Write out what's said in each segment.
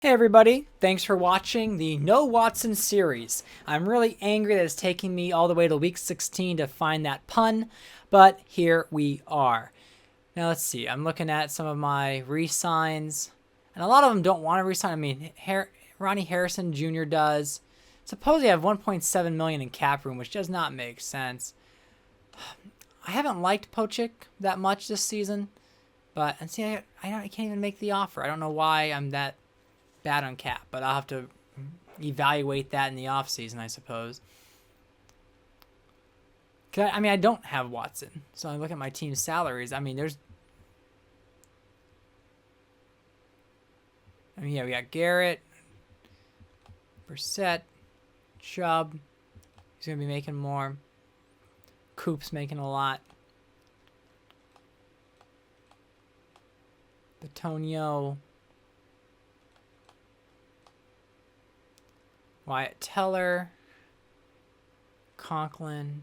Hey everybody, thanks for watching the No Watson series. I'm really angry that it's taking me all the way to week 16 to find that pun, but here we are. Now let's see, I'm looking at some of my re-signs, and a lot of them don't want to re-sign. I mean, Ronnie Harrison Jr. does. Supposedly I have 1.7 million in cap room, which does not make sense. I haven't liked Pochik that much this season, but and see, I can't even make the offer. I don't know why I'm that bad on cap, but I'll have to evaluate that in the offseason, I suppose. I don't have Watson, so I look at my team's salaries. Yeah, we got Garrett, Brissett, Chubb. He's going to be making more. Coop's making a lot. Batonio. Wyatt Teller, Conklin,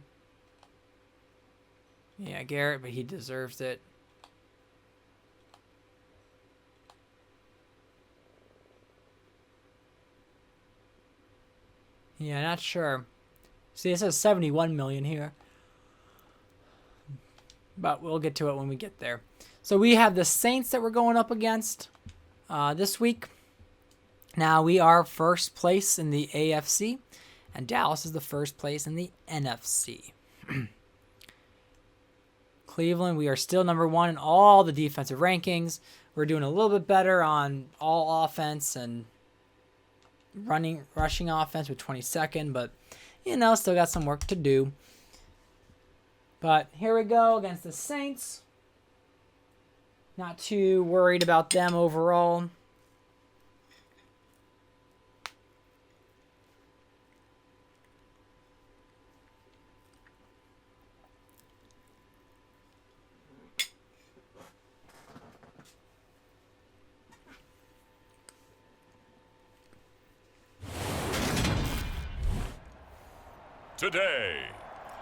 yeah, Garrett, but he deserves it. Yeah, not sure. See, it says 71 million here, but we'll get to it when we get there. So we have the Saints that we're going up against this week. Now, we are first place in the AFC, and Dallas is the first place in the NFC. Cleveland, we are still number one in all the defensive rankings. We're doing a little bit better on all offense and rushing offense with 22nd, but, still got some work to do. But here we go against the Saints. Not too worried about them overall. Today.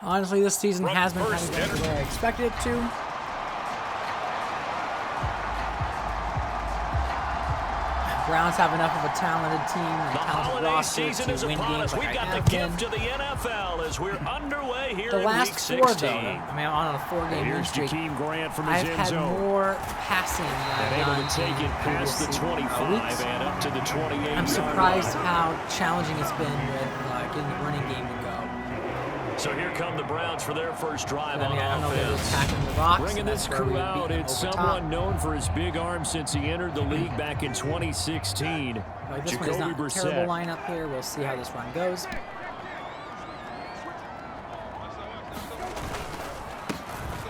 Honestly, this season has been kind of going the way I expected it to. Browns have enough of a talented team and talented roster to win games like I have been. To the NFL as we're underway here the last week 4, 16. though, I'm on a 4-game win streak. I've had more passing than I've done able to take it past the 25 and up to the 28. I'm surprised how challenging it's been with getting the running game to go. So here come the Browns for their first drive on I don't know if they're offense. attacking the rocks. Bringing this crew out, it's someone known for his big arm since he entered the league back in 2016. This one is not a terrible lineup here. We'll see how this run goes.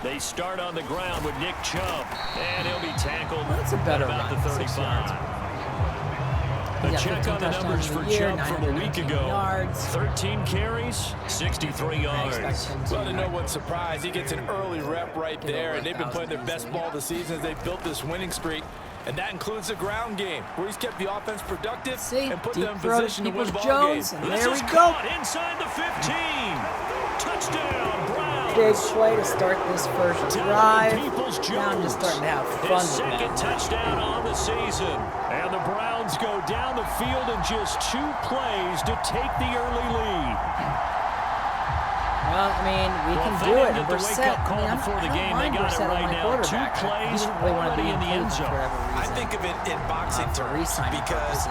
They start on the ground with Nick Chubb, and he'll be tackled That's a better about run, the 6 yards. 35. A check on the numbers for Chubb from a week ago. Yards. 13 carries, 63 yards. Well, to know what surprise, he gets an early rep right there, and they've been playing their best ball this season as they built this winning streak. And that includes the ground game, where he's kept the offense productive and put them in position to win ball games. And there we go. Inside the 15. Touchdown, Browns. Big play to start this first drive. Now I'm just starting to have fun His with second that. touchdown on the season. And the Browns go down the field in just 2 plays to take the early lead. Well, we can do it. And Brissett, I don't mind Brissett on my quarterback. He didn't really want to be in the end zone for whatever reason. I think of it in boxing terms because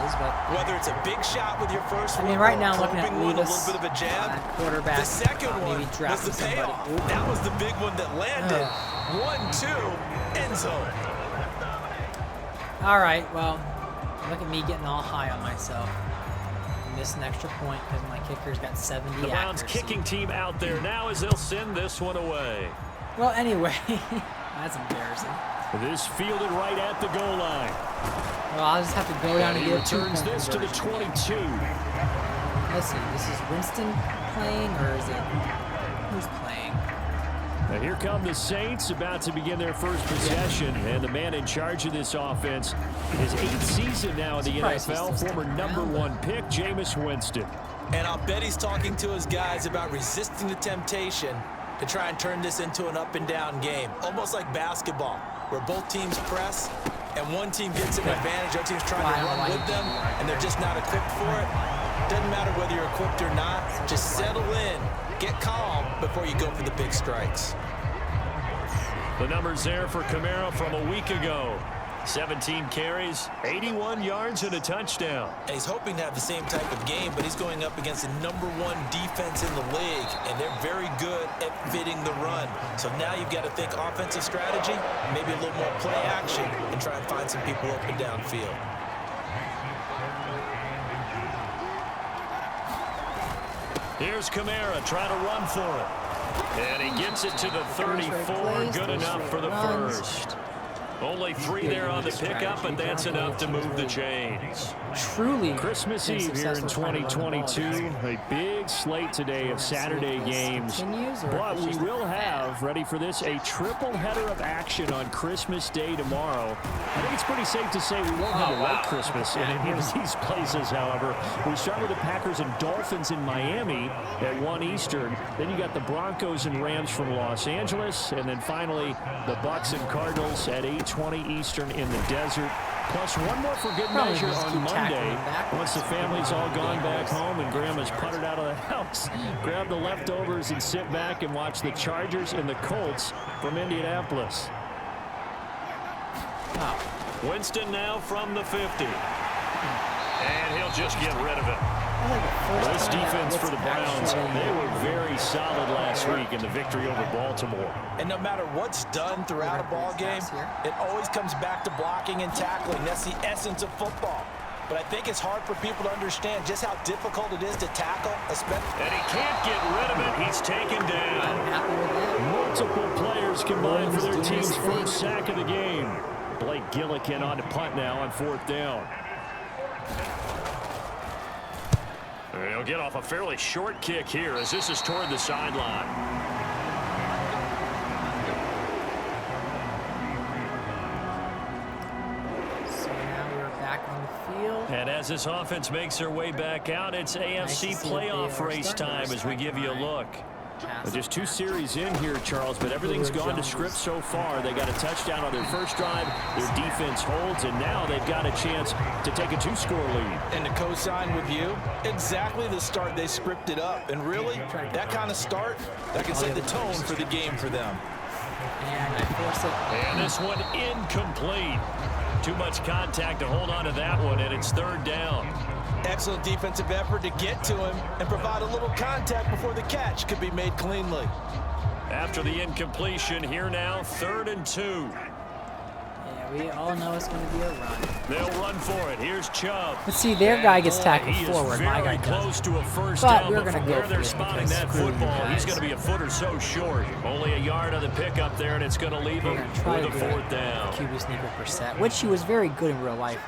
whether it's a big shot with your first one right now I'm looking at one, a Levis, little bit of a jab. quarterback. The second one maybe was drafting the somebody. payoff. That was the big one that landed. 1-2, end zone. All right, well, look at me getting all high on myself. Missed an extra point because my kicker's got 70 The Browns accuracy. kicking team out there now as they'll send this one away. Well, anyway, that's embarrassing. This fielded right at the goal line. Well, I'll just have to go down and He get a returns 2-point this to the conversion. 22. Let's see, this is Winston playing, or is it who's playing? And here come the Saints about to begin their first possession. And the man in charge of this offense, his 8th season now in the NFL, former #1 pick, Jameis Winston. And I'll bet he's talking to his guys about resisting the temptation to try and turn this into an up and down game, almost like basketball, where both teams press and one team gets an advantage, the other team's trying to run with them, and they're just not equipped for it. Doesn't matter whether you're equipped or not. Just settle in, get calm before you go for the big strikes. The numbers there for Kamara from a week ago. 17 carries, 81 yards, and a touchdown. And he's hoping to have the same type of game, but he's going up against the #1 defense in the league, and they're very good at fitting the run. So now you've got to think offensive strategy, maybe a little more play action, and try and find some people open downfield. Here's Kamara trying to run for it. And he gets it to the 34. Good enough for the first. Only 3 there on the pickup, but that's enough to move the chains. Truly Christmas Eve here in 2022. A big slate today of Saturday games. But we will have, ready for this, a triple header of action on Christmas Day tomorrow. I think it's pretty safe to say we won't have a white Christmas in any of these places, however. We start with the Packers and Dolphins in Miami at 1 Eastern. Then you got the Broncos and Rams from Los Angeles. And then finally, the Bucks and Cardinals at 8:20 Eastern in the desert. Plus one more for good measure on Monday. Once the family's all gone back home and Grandma's puttered out of the house, grab the leftovers and sit back and watch the Chargers and the Colts from Indianapolis. Winston now from the 50. And he'll just get rid of it. This defense for the Browns, they were very solid last week in the victory over Baltimore. And no matter what's done throughout a ball game, it always comes back to blocking and tackling. That's the essence of football. But I think it's hard for people to understand just how difficult it is to tackle. And he can't get rid of it. He's taken down. Multiple players combined for their team's first sack of the game. Blake Gillikin on to punt now on 4th down. He'll get off a fairly short kick here as this is toward the sideline. So now we're back on the field. And as this offense makes their way back out, it's AFC playoff race time as we give you a look. Just 2 series in here, Charles, but everything's gone to script so far. They got a touchdown on their first drive. Their defense holds, and now they've got a chance to take a 2-score lead. And to co-sign with you, exactly the start they scripted up. And really, that kind of start, that can set the tone for the game for them. And I force it. And this one incomplete. Too much contact to hold on to that one, and it's 3rd down. Excellent defensive effort to get to him and provide a little contact before the catch could be made cleanly. After the incompletion, here now, 3rd and 2. Yeah, we all know it's going to be a run. They'll run for it. Here's Chubb. Let's see, their guy gets tackled He forward. is My guy very close doesn't. to a first But down, we're but gonna from go where for they're it spotting because that screw you football, he's guys. going to be a foot or so short. Only a yard on the pickup there, and it's going to leave him with a 4th down. QB sneaker percent, which he was very good in real life.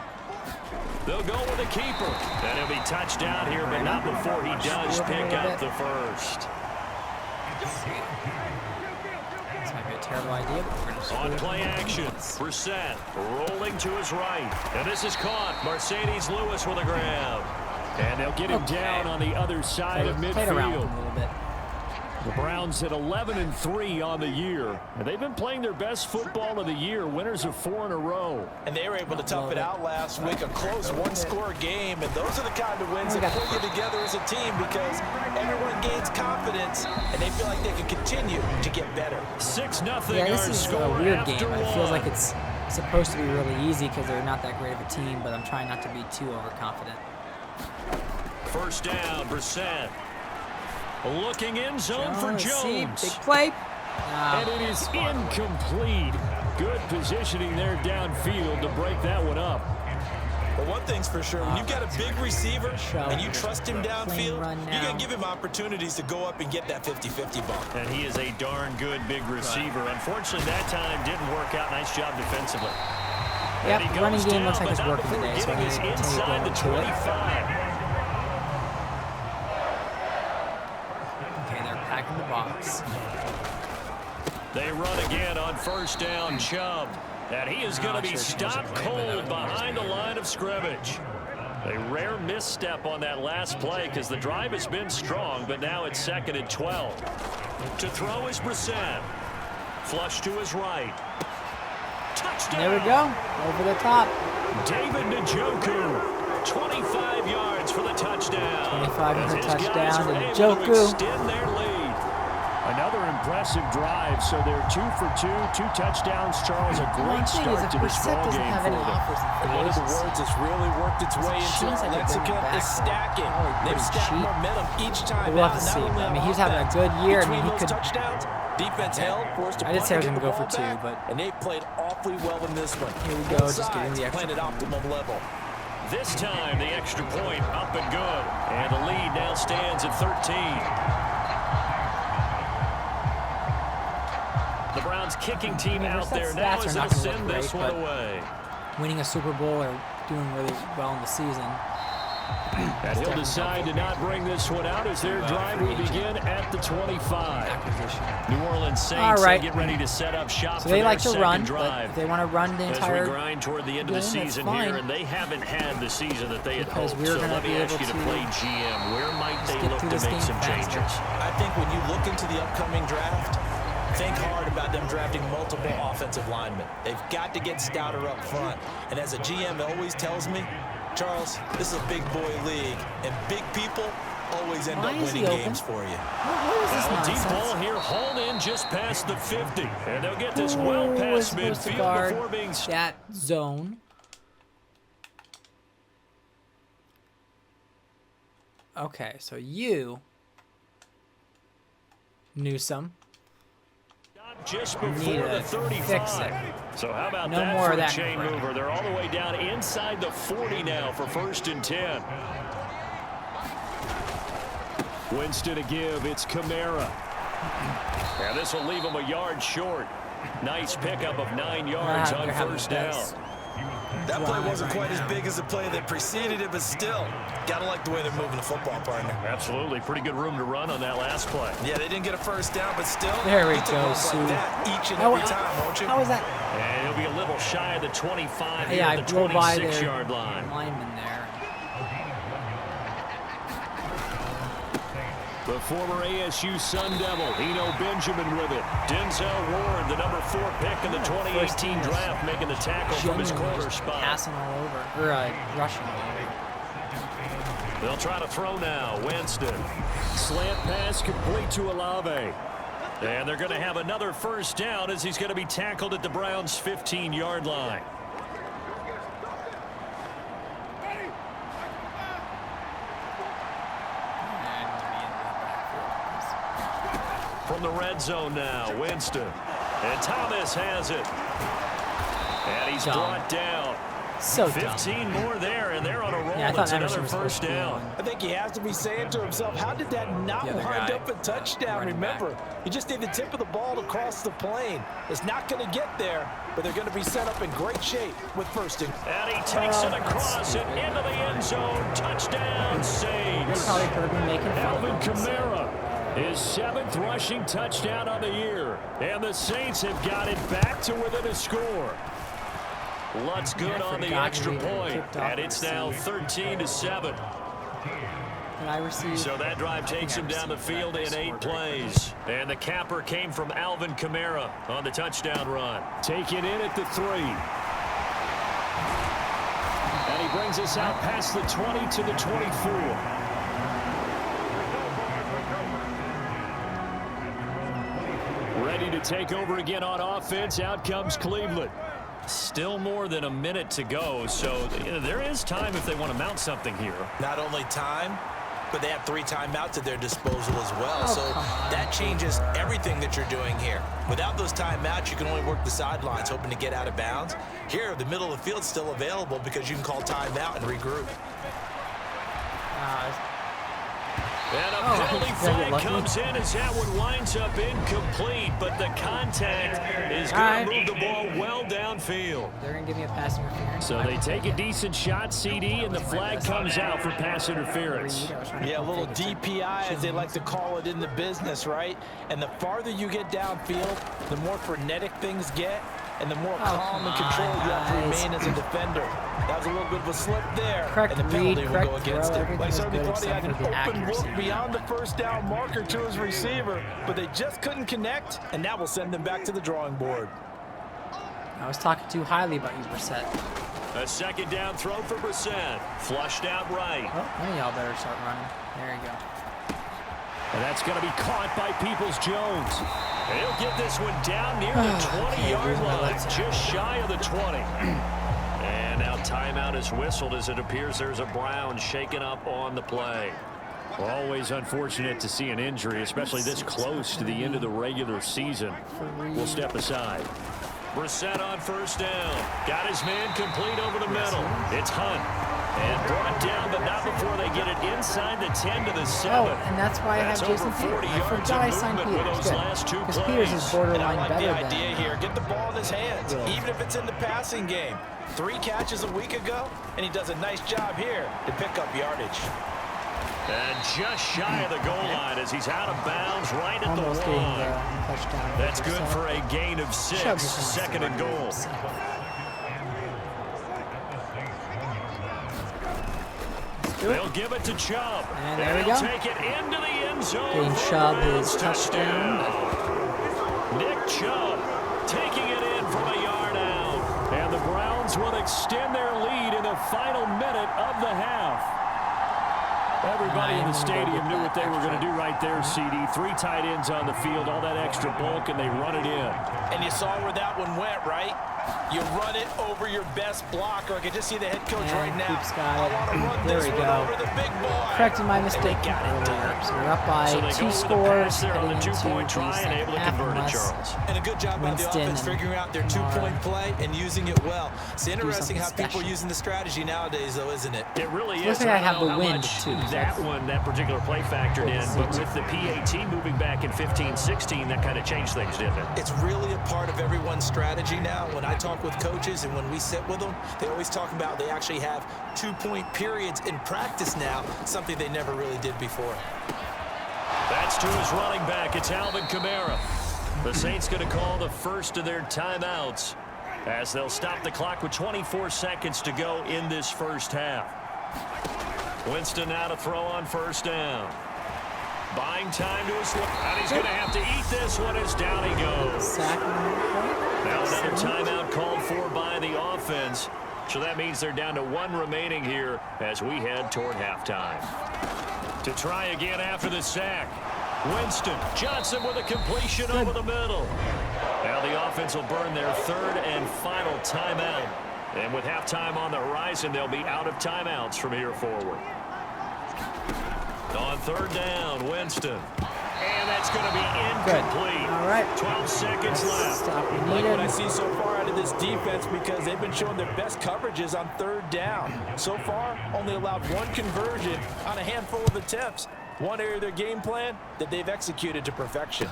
They'll go with a keeper. And he'll be touchdown here, but not before he does pick up the first. This might be a terrible idea, but we're going to On play action, Brissett rolling to his right. And this is caught. Mercedes Lewis with a grab. And they'll get him down on the other side of played around with him midfield. a little bit. The Browns at 11-3 on the year. And they've been playing their best football of the year, winners of 4 in a row. And they were able to tough it out last week, a close 1-score game. And those are the kind of wins that pull you together as a team because everyone gains confidence and they feel like they can continue to get better. 6-0 Yeah, this is score a weird after game. It feels one. like it's supposed to be really easy because they're not that great of a team, but I'm trying not to be too overconfident. First down, Brissett. Looking in zone for Jones. Big play. And it is incomplete. Good positioning there downfield to break that one up. But one thing's for sure, when you've got a big receiver and you trust him downfield, you got to give him opportunities to go up and get that 50-50 ball. And he is a darn good big receiver. Unfortunately, that time didn't work out. Nice job defensively. Yep, the running game looks like it's working today, so I'm going to inside the 25. In the box. They run again on first down, Chubb. And he is going to be stopped cold behind the line of scrimmage. A rare misstep on that last play because the drive has been strong, but now it's 2nd and 12. To throw is Brissett. Flush to his right. Touchdown. There we go. Over the top. David Njoku, 25 yards for the touchdown. 25-yard touchdown to Njoku. Njoku. Extend their lead. Another impressive drive. So they're 2 for 2, 2 touchdowns. Charles, a great start to this ball game for them. One of the words that's really worked its way into our lexicon is stacking. They've stacked momentum each time. We'll have to see. I mean, he's having a good year. I mean, he could. Touchdowns, defense held, forced to I did say I was going to go for 2, but and they played awfully well in this one. Here we go, just getting the extra playing at optimum level. This time, the extra point up and good. And the lead now stands at 13. The Browns kicking team out there now as they'll send this one away. Winning a Super Bowl or doing really well in the season. And he'll decide to not bring this one out as their drive will begin at the 25. New Orleans Saints get ready to set up shop so they for like their to run, second drive. but they want to run the entire as we grind toward the end of the season here, and they haven't had the season that they had hoped. So let me ask you to play GM. Where might they look to make some changes? I think when you look into the upcoming draft, think hard about them drafting multiple offensive linemen. They've got to get stouter up front. And as a GM always tells me, Charles, this is a big boy league, and big people always end up winning games for you. Deep ball here, hauled in just past the 50. And they'll get this well past midfield before being that zone. Okay, so you, Newsome, just before the 35. Fix it. So how about no that more for of that a chain mover? They're all the way down inside the 40 now for 1st and 10. Winston to give. It's Kamara. And this will leave him a yard short. Nice pickup of 9 yards on 1st down. That play wasn't quite as big as the play that preceded it, but still, gotta like the way they're moving the football, partner. Absolutely. Pretty good room to run on that last play. Yeah, they didn't get a 1st down, but still, there we go, Sue. Like that each and every time, won't you? How was that? And he'll be a little shy of the 25 yeah, here at the 26-yard line. Lineman there. The former ASU Sun Devil, Eno Benjamin with it. Denzel Ward, the number 4 pick in the 2018 draft, making the tackle from his corner spot. Passing all over, or rushing all over. They'll try to throw now. Winston. Slant pass complete to Olave. And they're going to have another 1st down as he's going to be tackled at the Browns' 15-yard line. From the red zone now, Winston. And Thomas has it. And he's brought down. So 15 more there, and they're on a roll. That's another 1st down. I think he has to be saying to himself, how did that not wind up a touchdown? Remember, you just need the tip of the ball to cross the plane. It's not going to get there, but they're going to be set up in great shape with 1st and... And he takes it across and into the end zone. Touchdown, Saints. Alvin Kamara. His 7th rushing touchdown on the year. And the Saints have got it back to within a score. Lutz good on the extra point. And it's now 13-7. So that drive takes him down the field in 8 plays. And the capper came from Alvin Kamara on the touchdown run. Taken in at the 3. And he brings us out past the 20 to the 24. Ready to take over again on offense. Out comes Cleveland. Still more than a minute to go, so there is time if they want to mount something here. Not only time, but they have 3 timeouts at their disposal as well. So that changes everything that you're doing here. Without those timeouts, you can only work the sidelines, hoping to get out of bounds. Here, the middle of the field's still available because you can call timeout and regroup. And a penalty flag comes in as that one winds up incomplete, but the contact is going to move the ball well downfield. They're going to give me a pass interference. So they take a decent shot, CD, and the flag comes out for pass interference. Yeah, a little DPI, as they like to call it in the business, right? And the farther you get downfield, the more frenetic things get, and the more calm and controlled you have to remain as a defender. That was a little bit of a slip there, and the penalty will go against him. Like certainly thought he had an open look beyond the 1st down marker to his receiver, but they just couldn't connect, and that will send them back to the drawing board. I was talking too highly about you, Brissett. A second down throw for Brissett. Flushed out right. Oh, one of y'all better start running. There you go. And that's going to be caught by Peoples-Jones. He'll get this one down near the 20-yard line, just shy of the 20. And now timeout is whistled as it appears there's a Brown shaken up on the play. Always unfortunate to see an injury, especially this close to the end of the regular season. We'll step aside. Brissett on first down. Got his man complete over the middle. It's Hunt. And brought down, but not before they get it inside the 10 to the 7. Oh, and that's why I have Jason Peters. I forgot I signed Peters. Good. Because Peters is borderline better than... I like the idea here. Get the ball in his hands, even if it's in the passing game. 3 catches a week ago, and he does a nice job here to pick up yardage. And just shy of the goal line as he's out of bounds right at the line. That's good for a gain of 6, 2nd and goal. They'll give it to Chubb. And there we go. Take it into the end zone. Getting Chubb his touchdown. Nick Chubb taking it in from a yard out. And the Browns will extend their lead in the final minute of the half. Everybody in the stadium knew what they were going to do right there, CD. 3 tight ends on the field, all that extra bulk, and they run it in. And you saw where that one went, right? You run it over your best blocker. I can just see the head coach right now. I want to run this one over the big boy. Corrected my mistake earlier. So we're up by 2 scores. On the 2-point try and able to convert it, Charles. And a good job by the offense figuring out their 2-point play and using it well. It's interesting how people are using the strategy nowadays, though, isn't it? It really is. Looks like I have the wind, too. That particular play factored in, but with the PAT moving back in 15-16, that kind of changed things, didn't it? It's really a part of everyone's strategy now. When I talk with coaches and when we sit with them, they always talk about they actually have 2-point periods in practice now, something they never really did before. That's to his running back. It's Alvin Kamara. The Saints going to call the first of their timeouts as they'll stop the clock with 24 seconds to go in this first half. Winston now to throw on first down. Buying time to his left, and he's going to have to eat this one as down he goes. Now another timeout called for by the offense. So that means they're down to 1 remaining here as we head toward halftime. To try again after the sack. Winston, Johnson with a completion over the middle. Now the offense will burn their 3rd and final timeout. And with halftime on the horizon, they'll be out of timeouts from here forward. On 3rd down, Winston. And that's going to be incomplete. All right. 12 seconds left. I like what I see so far out of this defense because they've been showing their best coverages on 3rd down. So far, only allowed 1 conversion on a handful of attempts. One area of their game plan that they've executed to perfection.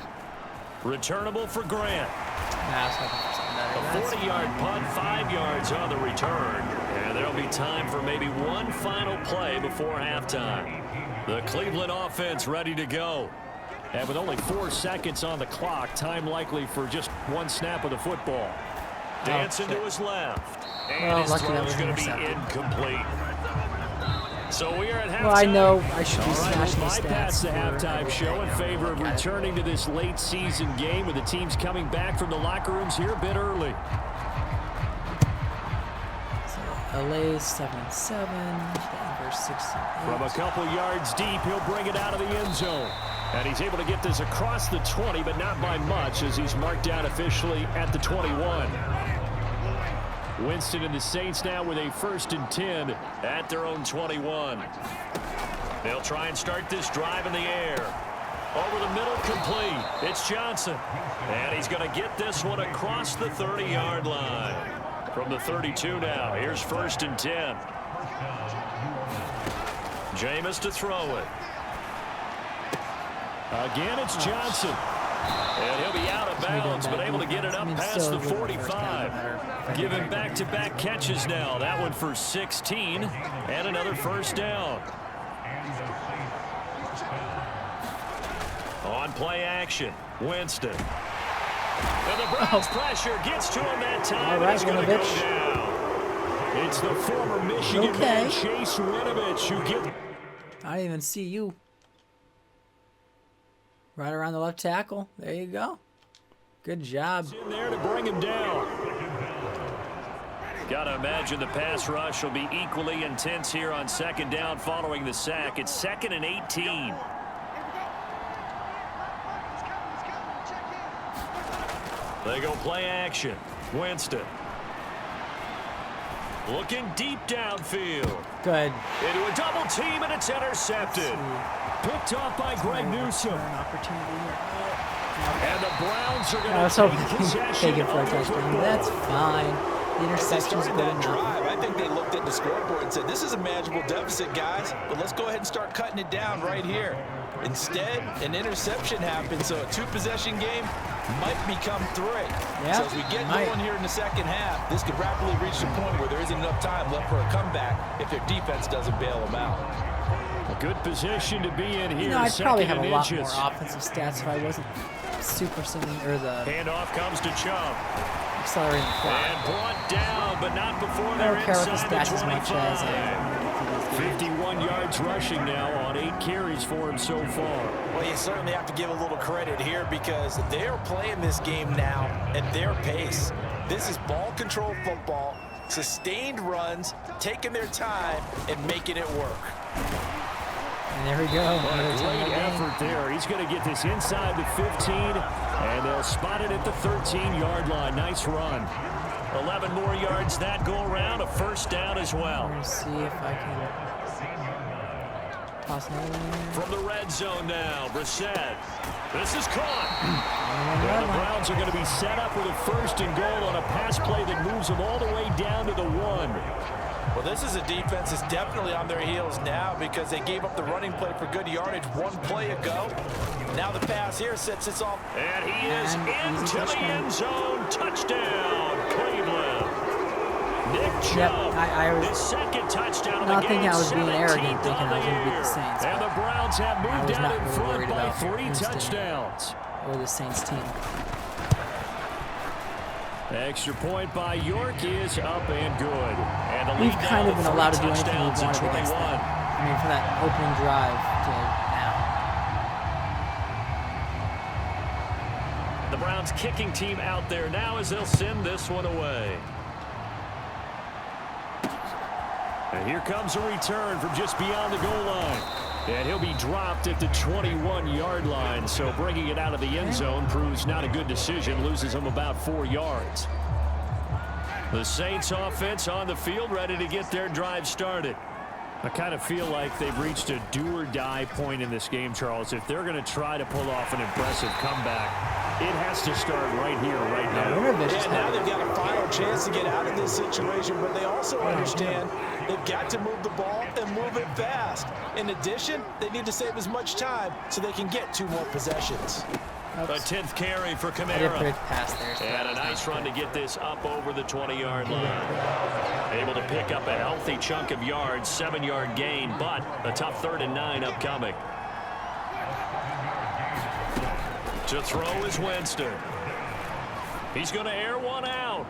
Returnable for Grant. A 40-yard punt, 5 yards on the return. And there'll be time for maybe 1 final play before halftime. The Cleveland offense ready to go. And with only 4 seconds on the clock, time likely for just 1 snap of the football. Dancing to his left. And his throw is going to be incomplete. So we are at halftime. Well, I know I should be smashing the bypass the stats halftime show in favor of returning to this late season game with the teams coming back from the locker rooms here a bit early. So LA 7-7, Denver 6-8. From a couple yards deep, he'll bring it out of the end zone. And he's able to get this across the 20, but not by much as he's marked down officially at the 21. Winston and the Saints now with a 1st and 10 at their own 21. They'll try and start this drive in the air. Over the middle, complete. It's Johnson. And he's going to get this one across the 30-yard line. From the 32 now, here's 1st and 10. Jameis to throw it. Again, it's Johnson. And he'll be out of bounds, but able to get it up past the 45. Giving back-to-back catches now. That one for 16 and another 1st down. On play action, Winston. And the Browns pressure gets to him that time. All right, he's going to go down. It's the former Michigan man, Chase Winovich, who gets... I didn't even see you. Right around the left tackle. There you go. Good job. In there to bring him down. Gotta imagine the pass rush will be equally intense here on second down following the sack. It's 2nd and 18. They go play action. Winston. Looking deep downfield. Good. Into a double team, and it's intercepted. Picked off by Greg Newsome. And the Browns are going to take it for a touchdown. That's fine. The interception's good enough. I think they looked at the scoreboard and said, this is a manageable deficit, guys, but let's go ahead and start cutting it down right here. Instead, an interception happened, so a 2-possession game might become 3. Yep, so as we get going here in the second half, this could rapidly reach the point where there isn't enough time left for a comeback if their defense doesn't bail them out. A good position to be in here. You know, I'd probably have a lot more offensive stats if I wasn't super singing, or the handoff comes to Chubb. Accelerating the clock. And brought down, but not before I they're don't care inside about the stats the as much 25. as I 51 yards rushing now on 8 carries for him so far. Well, you certainly have to give a little credit here because they're playing this game now at their pace. This is ball control football, sustained runs, taking their time, and making it work. And there we go. Great effort there. He's going to get this inside the 15, and they'll spot it at the 13-yard line. Nice run. 11 more yards that go around, a first down as well. Let's see if I can toss another one in there. From the red zone now, Brissett. This is caught. And the Browns are going to be set up with a 1st and goal on a pass play that moves them all the way down to the 1. Well, this is a defense that's definitely on their heels now because they gave up the running play for good yardage 1 play ago. Now the pass here sets us off. And he is into the end zone. Touchdown, Cleveland. Nick Chubb, his 2nd touchdown of the game. Not thinking I was being arrogant, thinking I was going to beat the Saints. And the Browns have moved down in front by 3 touchdowns. Or the Saints team. Extra point by York is up and good. And the We've kind of been allowed to do anything we wanted against them. I mean, from that opening drive to now. The Browns kicking team out there now as they'll send this one away. And here comes a return from just beyond the goal line. And he'll be dropped at the 21-yard line. So bringing it out of the end zone proves not a good decision. Loses him about 4 yards. The Saints offense on the field ready to get their drive started. I kind of feel like they've reached a do-or-die point in this game, Charles. If they're going to try to pull off an impressive comeback, it has to start right here, right now. Yeah, now they've got a final chance to get out of this situation, but they also understand they've got to move the ball and move it fast. In addition, they need to save as much time so they can get 2 more possessions. A 10th carry for Kamara. And a nice run to get this up over the 20-yard line. Able to pick up a healthy chunk of yards, 7-yard gain, but a tough 3rd and 9 upcoming. To throw is Winston. He's going to air one out.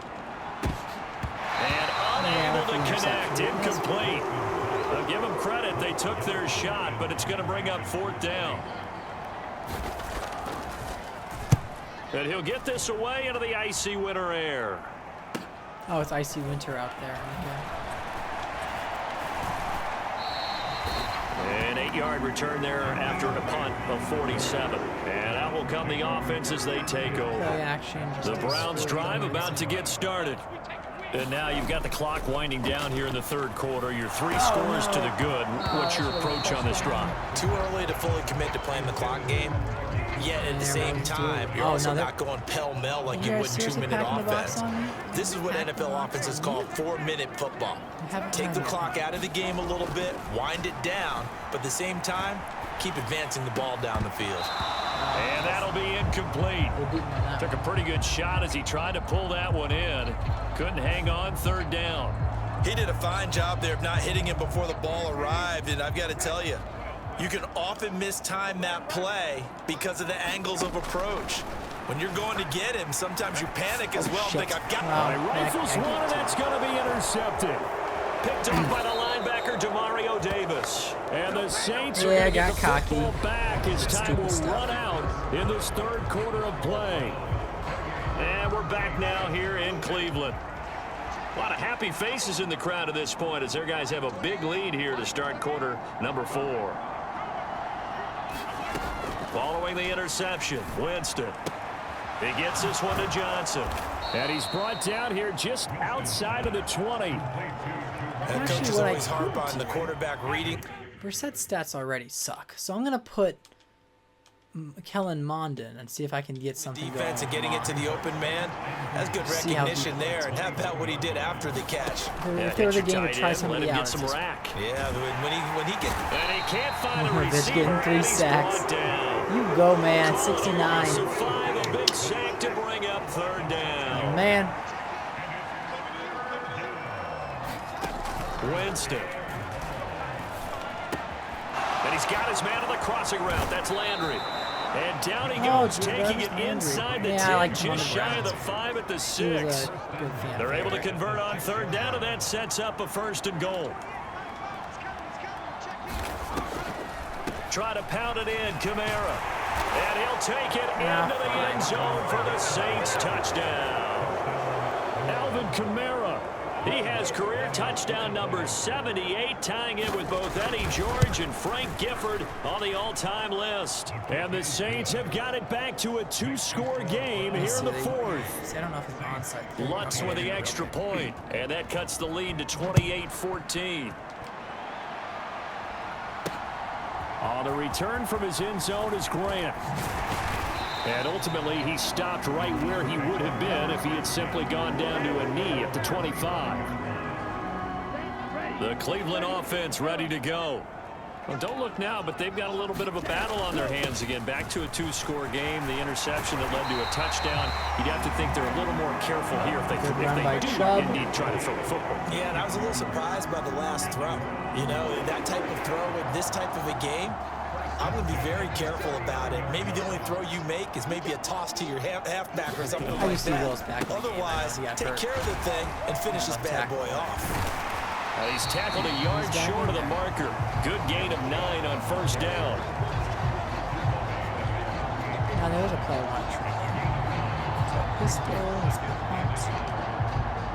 And unable to connect, incomplete. I'll give them credit, they took their shot, but it's going to bring up 4th down. And he'll get this away into the icy winter air. Oh, it's icy winter out there. Okay. An 8-yard return there after a punt of 47. And out will come the offense as they take over. The Browns drive about to get started. And now you've got the clock winding down here in the 3rd quarter. Your 3 scores to the good. What's your approach on this drive? Too early to fully commit to playing the clock game. Yet at the same time, you're also not going pell-mell like you would 2-minute offense. This is what NFL offenses call 4-minute football. Take the clock out of the game a little bit, wind it down, but at the same time, keep advancing the ball down the field. And that'll be incomplete. Took a pretty good shot as he tried to pull that one in. Couldn't hang on, 3rd down. He did a fine job there of not hitting it before the ball arrived, and I've got to tell you, you can often mistime that play because of the angles of approach. When you're going to get him, sometimes you panic as well and think, I've got him. Rifles one, and that's going to be intercepted. Picked up by the linebacker, Demario Davis. And the Saints are going to get the football back as time will run out in this 3rd quarter of play. And we're back now here in Cleveland. A lot of happy faces in the crowd at this point as their guys have a big lead here to start quarter number 4. Following the interception, Winston. He gets this one to Johnson. And he's brought down here just outside of the 20. And coaches always harp on the quarterback reading. Brissett's stats already suck, so I'm going to put Kellen Mondon and see if I can get something defense and getting it to the open man. That's good recognition there. And how about what he did after the catch? If there was a game to try somebody out. Get some rack. Yeah, when he gets... And he can't find a receiver. Getting 3 sacks. You go, man. 69. A big sack to bring up 3rd down. Oh, man. Winston. And he's got his man on the crossing route. That's Landry. And down he goes, taking it inside the 10, just shy of the 5 at the 6. They're able to convert on 3rd down, and that sets up a 1st and goal. Try to pound it in, Kamara. And he'll take it into the end zone for the Saints touchdown. Alvin Kamara. He has career touchdown number 78, tying it with both Eddie George and Frank Gifford on the all-time list. And the Saints have got it back to a 2-score game here in the 4th. I don't know if it's onside. Lutz with the extra point, and that cuts the lead to 28-14. On the return from his end zone is Grant. And ultimately, he stopped right where he would have been if he had simply gone down to a knee at the 25. The Cleveland offense ready to go. Well, don't look now, but they've got a little bit of a battle on their hands again. Back to a 2-score game. The interception that led to a touchdown. You'd have to think they're a little more careful here if they do indeed try to throw the football. Yeah, and I was a little surprised by the last throw. You know, that type of throw in this type of a game, I'm going to be very careful about it. Maybe the only throw you make is maybe a toss to your halfback or something like that. Otherwise, take care of the thing and finish this bad boy off. He's tackled a yard short of the marker. Good gain of 9 on 1st down. Now there's a play I want to try. Pistol, his punt.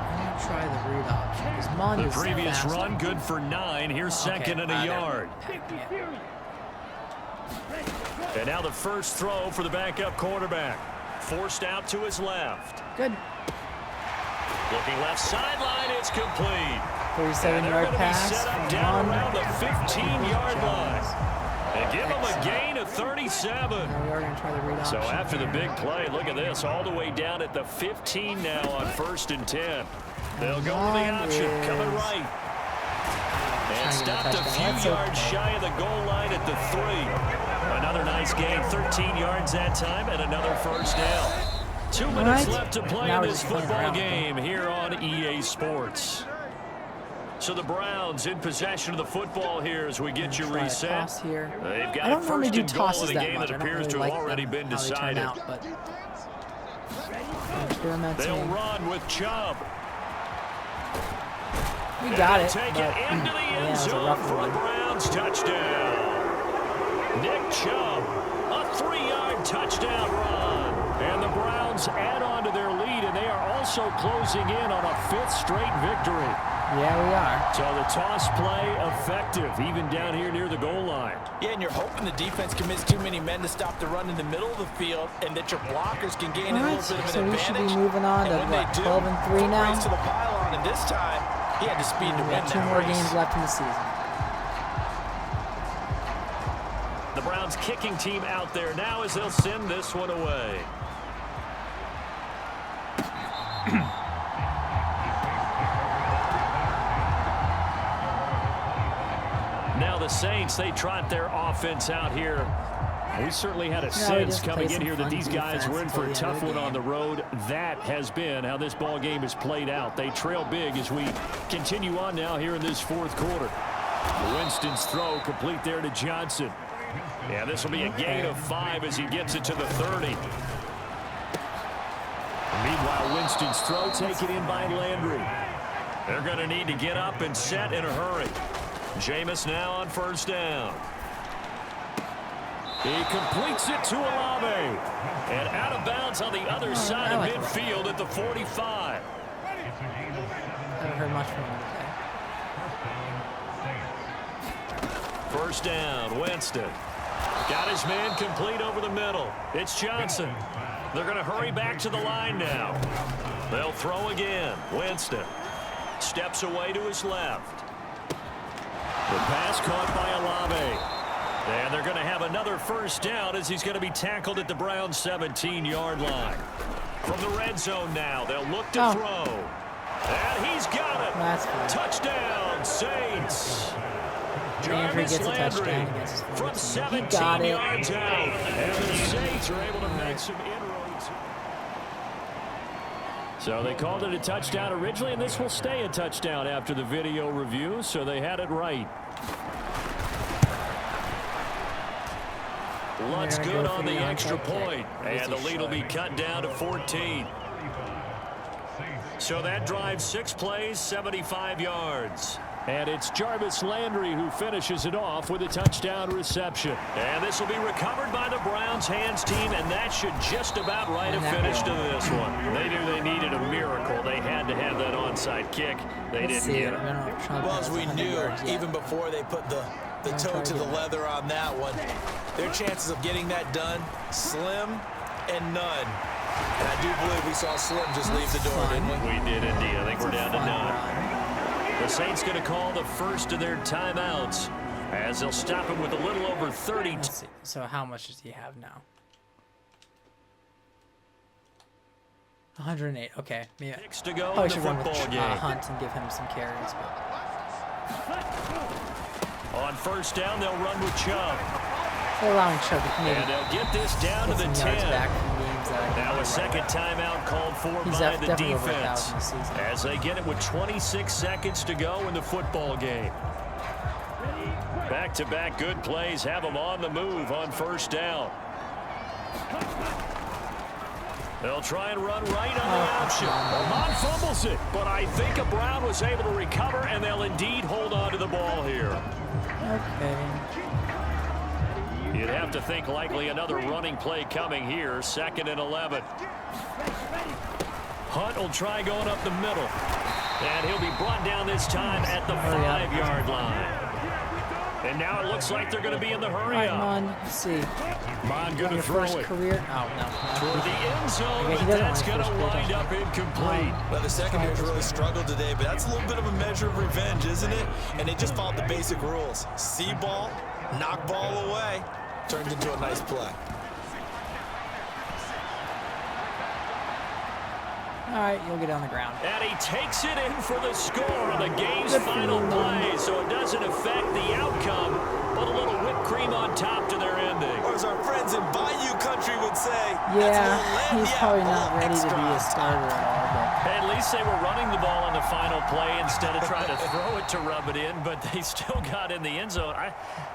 I'm going to try the read option. The previous run, good for 9. Here's 2nd and a yard. And now the first throw for the backup quarterback. Forced out to his left. Good. Looking left sideline, it's complete. 47-yard pass. Set up down around the 15-yard line. And give him a gain of 37. Now we are going to try the read option. So after the big play, look at this. All the way down at the 15 now on 1st and 10. They'll go with the option. Coming right. And stopped a few yards shy of the goal line at the 3. Another nice gain, 13 yards that time, and another 1st down. 2 minutes left to play in this football game here on EA Sports. So the Browns in possession of the football here as we get you reset. They've got it 1st and goal in a game that appears to have already been decided. They'll run with Chubb. We got it. Take it into the end zone for a Browns touchdown. Nick Chubb, a 3-yard touchdown run. And the Browns add on to their lead, and they are also closing in on a 5th straight victory. Yeah, we are. So the toss play effective, even down here near the goal line. Yeah, and you're hoping the defense commits too many men to stop the run in the middle of the field, and that your blockers can gain a little bit of an advantage. So we should be moving on to, what, 12 and 3 now? To the pylon, and this time, he had the speed to win that race. 2 more games left in the season. The Browns kicking team out there now as they'll send this one away. Now the Saints, they trot their offense out here. We certainly had a sense coming in here that these guys were in for a tough one on the road. That has been how this ball game has played out. They trail big as we continue on now here in this 4th quarter. Winston's throw complete there to Johnson. Yeah, this will be a gain of 5 as he gets it to the 30. Meanwhile, Winston's throw taken in by Landry. They're going to need to get up and set in a hurry. Jameis now on 1st down. He completes it to Olave. And out of bounds on the other side of midfield at the 45. Haven't heard much from him today. First down, Winston. Got his man complete over the middle. It's Johnson. They're going to hurry back to the line now. They'll throw again. Winston steps away to his left. The pass caught by Olave. And they're going to have another first down as he's going to be tackled at the Browns' 17-yard line. From the red zone now, they'll look to throw. And he's got it. Touchdown, Saints. Landry gets a touchdown against his former team. He got it. Yards out. And the Saints are able to make some inroads. So they called it a touchdown originally, and this will stay a touchdown after the video review, so they had it right. Luck's good on the extra point, and the lead will be cut down to 14. So that drives 6 plays, 75 yards. And it's Jarvis Landry who finishes it off with a touchdown reception. And this will be recovered by the Browns hands team, and that should just about write a finish to this one. They knew they needed a miracle. They had to have that onside kick. They didn't get it. Well, as we knew, even before they put the toe to the leather on that one, their chances of getting that done, slim and none. And I do believe we saw Slim just leave the door, didn't we? We did indeed. I think we're down to none. The Saints going to call the first of their timeouts as they'll stop him with a little over 30. Let's see. So how much does he have now? 108. Okay. Yeah. Picks to go Probably in the should run football with game. Hunt and give him some carries. But On first down, they'll run with Chubb. they're allowing Chubb to And they'll get this down to the 10. back from games that Now a second timeout called for by the defense as they get it with 26 seconds to go in the football game. Back-to-back good plays have them on the move on first down. They'll try and run right on the option. Lamont fumbles it, but I think a Brown was able to recover, and they'll indeed hold on to the ball here. Okay. You'd have to think likely another running play coming here, 2nd and 11. Hunt will try going up the middle, and he'll be brought down this time at the 5-yard line. And now it looks like they're going to be in the hurry up. Mon, let's see. Mon going to throw it. Career? Oh, no. Toward the end zone, but that's going to wind up incomplete. Well, the secondary's really struggled today, but that's a little bit of a measure of revenge, isn't it? And they just followed the basic rules. See ball, knock ball away. Turned into a nice play. All right, you'll get on the ground. And he takes it in for the score on the game's final play, so it doesn't affect the outcome, but a little whipped cream on top to their ending. Or as our friends in Bayou Country would say, Yeah, he's probably not ready to be a starter at all, but At least they were running the ball on the final play instead of trying to throw it to rub it in, but they still got in the end zone. I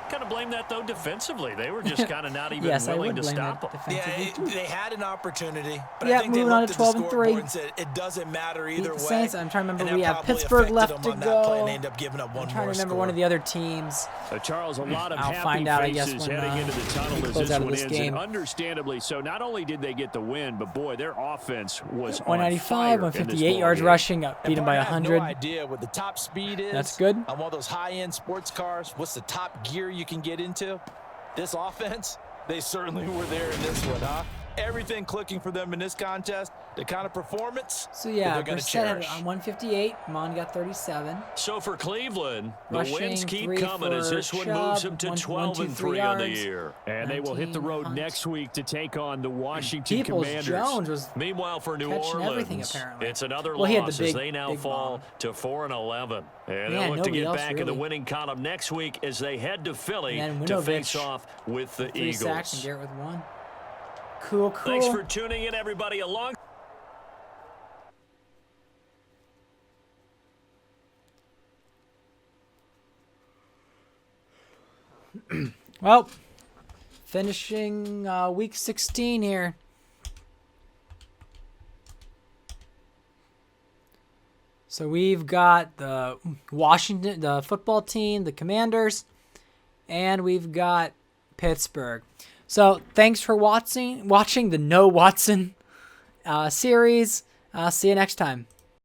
kind of blame that, though, defensively. They were just kind of not even willing to stop them. Yeah, they had an opportunity, but yeah, I think they moving on looked to at the 12 and scoreboard 3. and said it doesn't matter either way. Saints, I'm trying to remember, And we that have probably Pittsburgh affected left them to on that play, and go. they end up giving up one I'm more trying to remember score. one of the other teams. Charles, a lot of I'll happy find out, I guess, faces when, heading into the tunnel as close this out of one this ends, game. and understandably so. Not only did they get the win, but boy, their offense was 195, 158 yards rushing, beat him by 100. I have no idea what the top speed is. That's good. On one of those high-end sports cars, what's the top gear you can get into? This offense, they certainly were there in this one, huh? Everything clicking for them in this contest, the kind of performance So yeah, they're going to Brissett cherish. on 158. Mon got 37. So for Cleveland, the Rushing, wins keep 3 coming as for this one Chubb, moves them to 12 and 3 on the yards. year. And they will hit the 19 road Hunt. next week to take on the Washington Peoples-Jones Commanders. was Meanwhile, for New catching Orleans, everything, apparently. it's another Well, he had the loss big- as they now big fall bomb. to 4 and 11. And Man, they'll look to nobody get else back in the really. winning column next week as they head to Philly And to then face Winovich, off with the 3 sacks and Eagles. Garrett with 1. Cool. Thanks for tuning in, everybody. Along. Well, finishing week 16 here. So we've got the Washington, the football team, the Commanders, and we've got Pittsburgh. So thanks for watching the No Watson series. See you next time.